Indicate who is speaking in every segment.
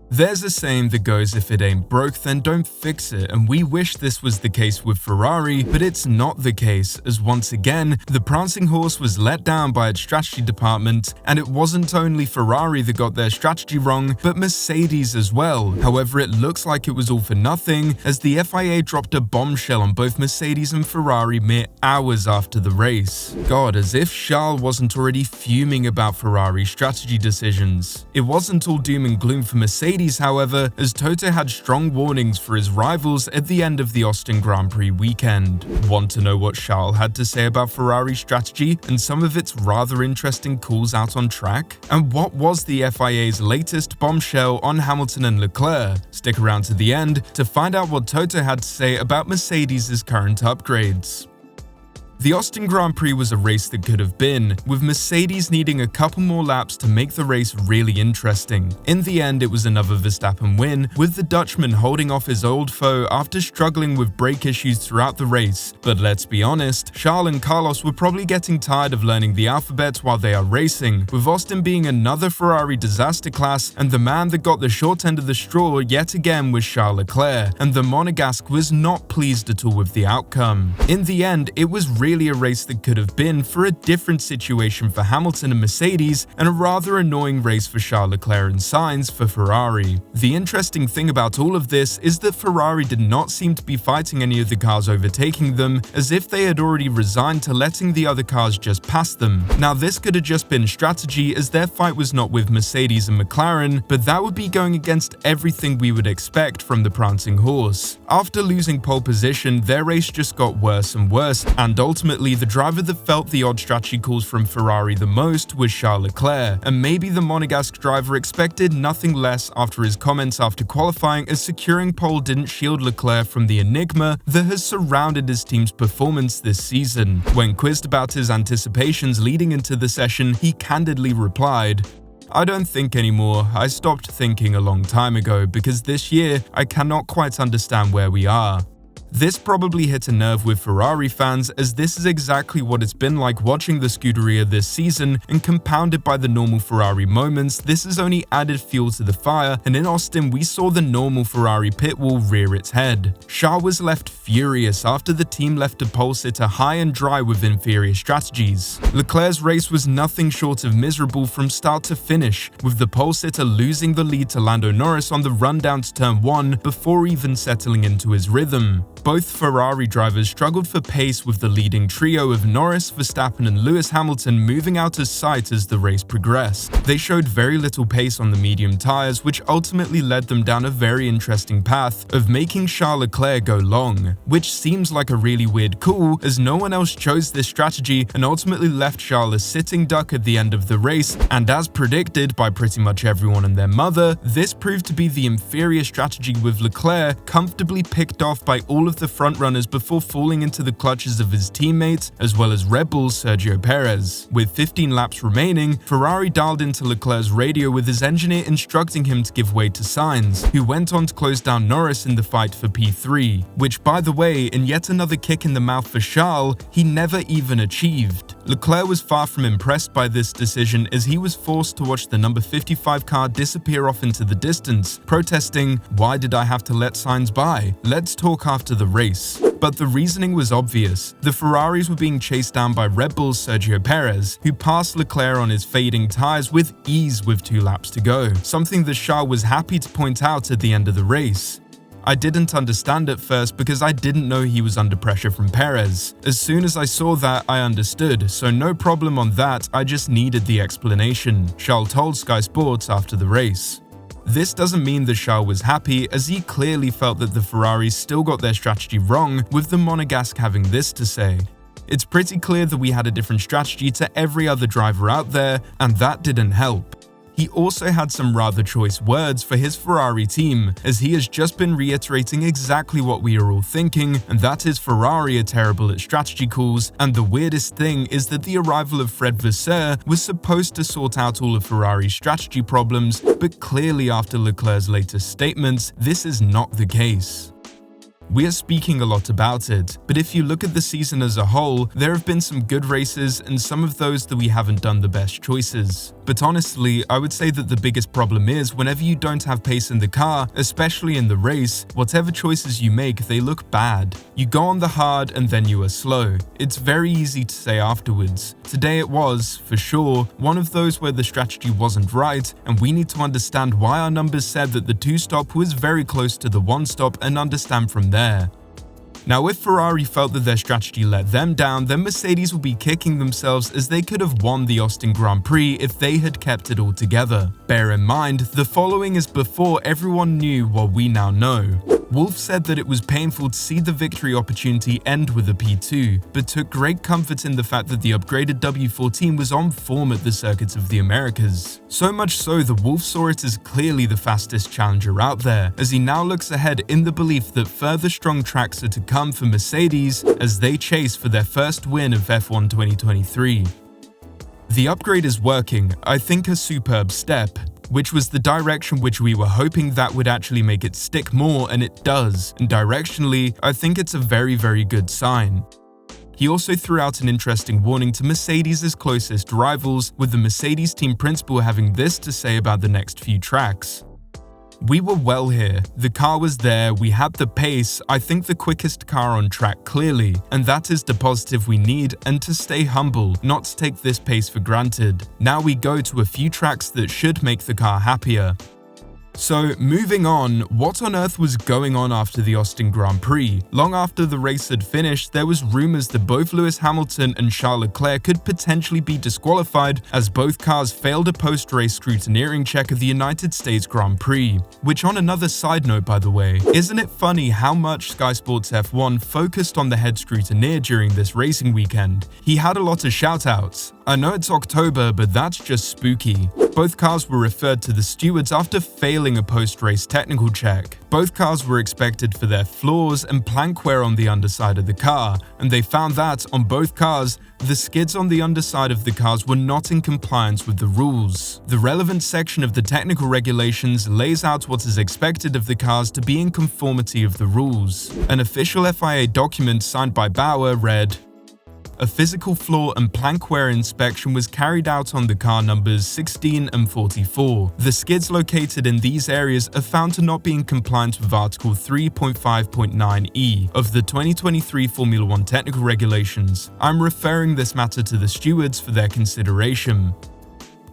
Speaker 1: There's a saying that goes, if it ain't broke, then don't fix it, and we wish this was the case with Ferrari, but it's not the case, as once again, the prancing horse was let down by its strategy department, and it wasn't only Ferrari that got their strategy wrong, but Mercedes as well. However, it looks like it was all for nothing, as the FIA dropped a bombshell on both Mercedes and Ferrari mere hours after the race. God, as if Charles wasn't already fuming about Ferrari's strategy decisions. It wasn't all doom and gloom for Mercedes, however, as Toto had strong warnings for his rivals at the end of the Austin Grand Prix weekend. Want to know what Charles had to say about Ferrari's strategy and some of its rather interesting calls out on track? And what was the FIA's latest bombshell on Hamilton and Leclerc? Stick around to the end to find out what Toto had to say about Mercedes' current upgrades. The Austin Grand Prix was a race that could have been, with Mercedes needing a couple more laps to make the race really interesting. In the end, it was another Verstappen win, with the Dutchman holding off his old foe after struggling with brake issues throughout the race. But let's be honest, Charles and Carlos were probably getting tired of learning the alphabet while they are racing, with Austin being another Ferrari disaster class, and the man that got the short end of the straw yet again was Charles Leclerc, and the Monegasque was not pleased at all with the outcome. In the end, it was really a race that could have been for a different situation for Hamilton and Mercedes, and a rather annoying race for Charles Leclerc and Sainz for Ferrari. The interesting thing about all of this is that Ferrari did not seem to be fighting any of the cars overtaking them, as if they had already resigned to letting the other cars just pass them. Now, this could have just been strategy, as their fight was not with Mercedes and McLaren, but that would be going against everything we would expect from the prancing horse. After losing pole position, their race just got worse and worse, and ultimately the driver that felt the odd strategy calls from Ferrari the most was Charles Leclerc, and maybe the Monegasque driver expected nothing less after his comments after qualifying, as securing pole didn't shield Leclerc from the enigma that has surrounded his team's performance this season. When quizzed about his anticipations leading into the session, he candidly replied, "I don't think anymore. I stopped thinking a long time ago, because this year I cannot quite understand where we are." This probably hit a nerve with Ferrari fans, as this is exactly what it's been like watching the Scuderia this season, and compounded by the normal Ferrari moments, this has only added fuel to the fire, and in Austin we saw the normal Ferrari pit wall rear its head. Charles was left furious after the team left a pole sitter high and dry with inferior strategies. Leclerc's race was nothing short of miserable from start to finish, with the pole sitter losing the lead to Lando Norris on the run down to turn 1 before even settling into his rhythm. Both Ferrari drivers struggled for pace, with the leading trio of Norris, Verstappen and Lewis Hamilton moving out of sight as the race progressed. They showed very little pace on the medium tyres, which ultimately led them down a very interesting path of making Charles Leclerc go long, which seems like a really weird call, as no one else chose this strategy and ultimately left Charles a sitting duck at the end of the race, and as predicted by pretty much everyone and their mother, this proved to be the inferior strategy, with Leclerc comfortably picked off by all of the frontrunners before falling into the clutches of his teammate, as well as Red Bull's Sergio Perez. With 15 laps remaining, Ferrari dialed into Leclerc's radio with his engineer instructing him to give way to Sainz, who went on to close down Norris in the fight for P3, which, by the way, in yet another kick in the mouth for Charles, he never even achieved. Leclerc was far from impressed by this decision, as he was forced to watch the number 55 car disappear off into the distance, protesting, "Why did I have to let Sainz by? Let's talk after the race." But the reasoning was obvious. The Ferraris were being chased down by Red Bull's Sergio Perez, who passed Leclerc on his fading tyres with ease with 2 laps to go, something that Charles was happy to point out at the end of the race. I didn't understand at first, because I didn't know he was under pressure from Perez. As soon as I saw that, I understood, so no problem on that, I just needed the explanation, Charles told Sky Sports after the race. This doesn't mean that Charles was happy, as he clearly felt that the Ferraris still got their strategy wrong, with the Monegasque having this to say: "It's pretty clear that we had a different strategy to every other driver out there, and that didn't help." He also had some rather choice words for his Ferrari team, as he has just been reiterating exactly what we are all thinking, and that is Ferrari are terrible at strategy calls, and the weirdest thing is that the arrival of Fred Vasseur was supposed to sort out all of Ferrari's strategy problems, but clearly after Leclerc's latest statements, this is not the case. We are speaking a lot about it, but if you look at the season as a whole, there have been some good races and some of those that we haven't done the best choices. But honestly, I would say that the biggest problem is whenever you don't have pace in the car, especially in the race, whatever choices you make, they look bad. You go on the hard and then you are slow. It's very easy to say afterwards. Today it was, for sure, one of those where the strategy wasn't right, and we need to understand why our numbers said that the 2-stop was very close to the 1-stop and understand from there. Now, if Ferrari felt that their strategy let them down, then Mercedes will be kicking themselves as they could have won the Austin Grand Prix if they had kept it all together. Bear in mind, the following is before everyone knew what we now know. Wolff said that it was painful to see the victory opportunity end with a P2, but took great comfort in the fact that the upgraded W14 was on form at the circuits of the Americas. So much so that Wolff saw it as clearly the fastest challenger out there, as he now looks ahead in the belief that further strong tracks are to come for Mercedes as they chase for their first win of F1 2023. The upgrade is working, I think a superb step, which was the direction which we were hoping that would actually make it stick more, and it does, and directionally, I think it's a very good sign. He also threw out an interesting warning to Mercedes' closest rivals, with the Mercedes team principal having this to say about the next few tracks. We were well here, the car was there, we had the pace, I think the quickest car on track clearly, and that is the positive we need, and to stay humble, not to take this pace for granted. Now we go to a few tracks that should make the car happier. So, moving on, what on earth was going on after the Austin Grand Prix? Long after the race had finished, there was rumors that both Lewis Hamilton and Charles Leclerc could potentially be disqualified as both cars failed a post-race scrutineering check of the United States Grand Prix. Which, on another side note by the way, isn't it funny how much Sky Sports F1 focused on the head scrutineer during this racing weekend? He had a lot of shout-outs. I know it's October, but that's just spooky. Both cars were referred to the stewards after failing a post-race technical check. Both cars were expected for their flaws and plank wear on the underside of the car, and they found that, on both cars, the skids on the underside of the cars were not in compliance with the rules. The relevant section of the technical regulations lays out what is expected of the cars to be in conformity of the rules. An official FIA document signed by Bauer read, "A physical flaw and plank wear inspection was carried out on the car numbers 16 and 44. The skids located in these areas are found to not be in compliance with Article 3.5.9e of the 2023 Formula 1 technical regulations. I'm referring this matter to the stewards for their consideration."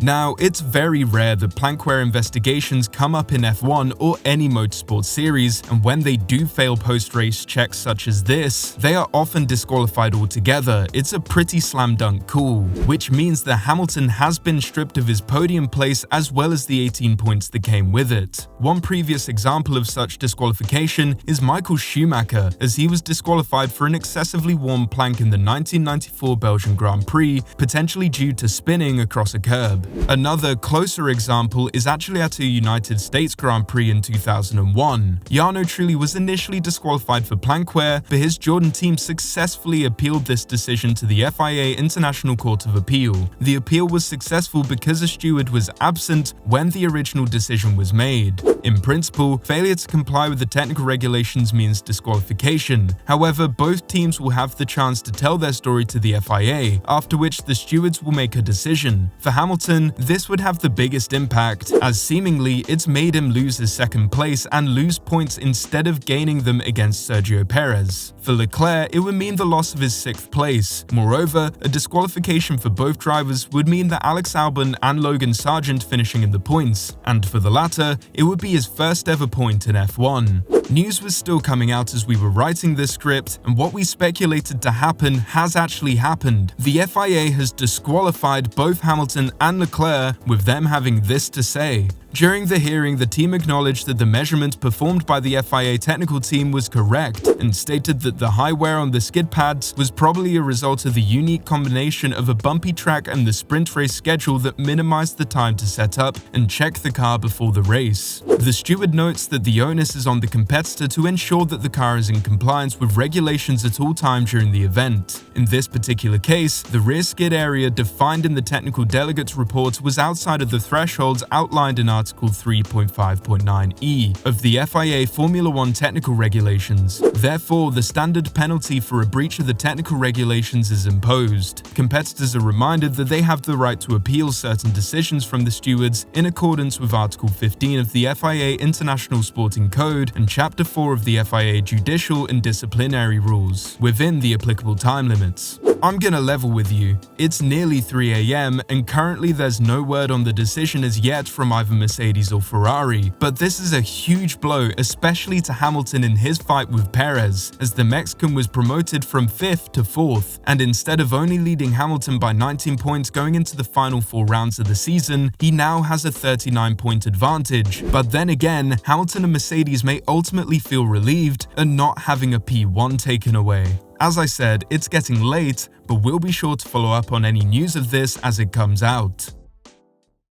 Speaker 1: Now, it's very rare that plank wear investigations come up in F1 or any motorsport series, and when they do fail post-race checks such as this, they are often disqualified altogether. It's a pretty slam dunk call, which means that Hamilton has been stripped of his podium place as well as the 18 points that came with it. One previous example of such disqualification is Michael Schumacher, as he was disqualified for an excessively warm plank in the 1994 Belgian Grand Prix, potentially due to spinning across a curb. Another closer example is actually at a United States Grand Prix in 2001. Jarno Trulli was initially disqualified for plank wear, but his Jordan team successfully appealed this decision to the FIA International Court of Appeal. The appeal was successful because a steward was absent when the original decision was made. In principle, failure to comply with the technical regulations means disqualification. However, both teams will have the chance to tell their story to the FIA, after which the stewards will make a decision. For Hamilton, this would have the biggest impact, as seemingly it's made him lose his second place and lose points instead of gaining them against Sergio Perez. For Leclerc, it would mean the loss of his 6th place. Moreover, a disqualification for both drivers would mean that Alex Albon and Logan Sargent finishing in the points, and for the latter, it would be his first ever point in F1. News was still coming out as we were writing this script, and what we speculated to happen has actually happened. The FIA has disqualified both Hamilton and Leclerc, with them having this to say. During the hearing, the team acknowledged that the measurement performed by the FIA technical team was correct and stated that the high wear on the skid pads was probably a result of the unique combination of a bumpy track and the sprint race schedule that minimized the time to set up and check the car before the race. The steward notes that the onus is on the competitor to ensure that the car is in compliance with regulations at all times during the event. In this particular case, the rear skid area defined in the technical delegates report was outside of the thresholds outlined in Article Article 3.5.9e of the FIA Formula 1 technical regulations. Therefore, the standard penalty for a breach of the technical regulations is imposed. Competitors are reminded that they have the right to appeal certain decisions from the stewards in accordance with Article 15 of the FIA International Sporting Code and Chapter 4 of the FIA Judicial and Disciplinary Rules, within the applicable time limits. I'm gonna level with you. It's nearly 3 AM and currently there's no word on the decision as yet from either Mercedes or Ferrari, but this is a huge blow, especially to Hamilton in his fight with Perez, as the Mexican was promoted from 5th to 4th, and instead of only leading Hamilton by 19 points going into the final 4 rounds of the season, he now has a 39-point advantage. But then again, Hamilton and Mercedes may ultimately feel relieved at not having a P1 taken away. As I said, it's getting late, but we'll be sure to follow up on any news of this as it comes out.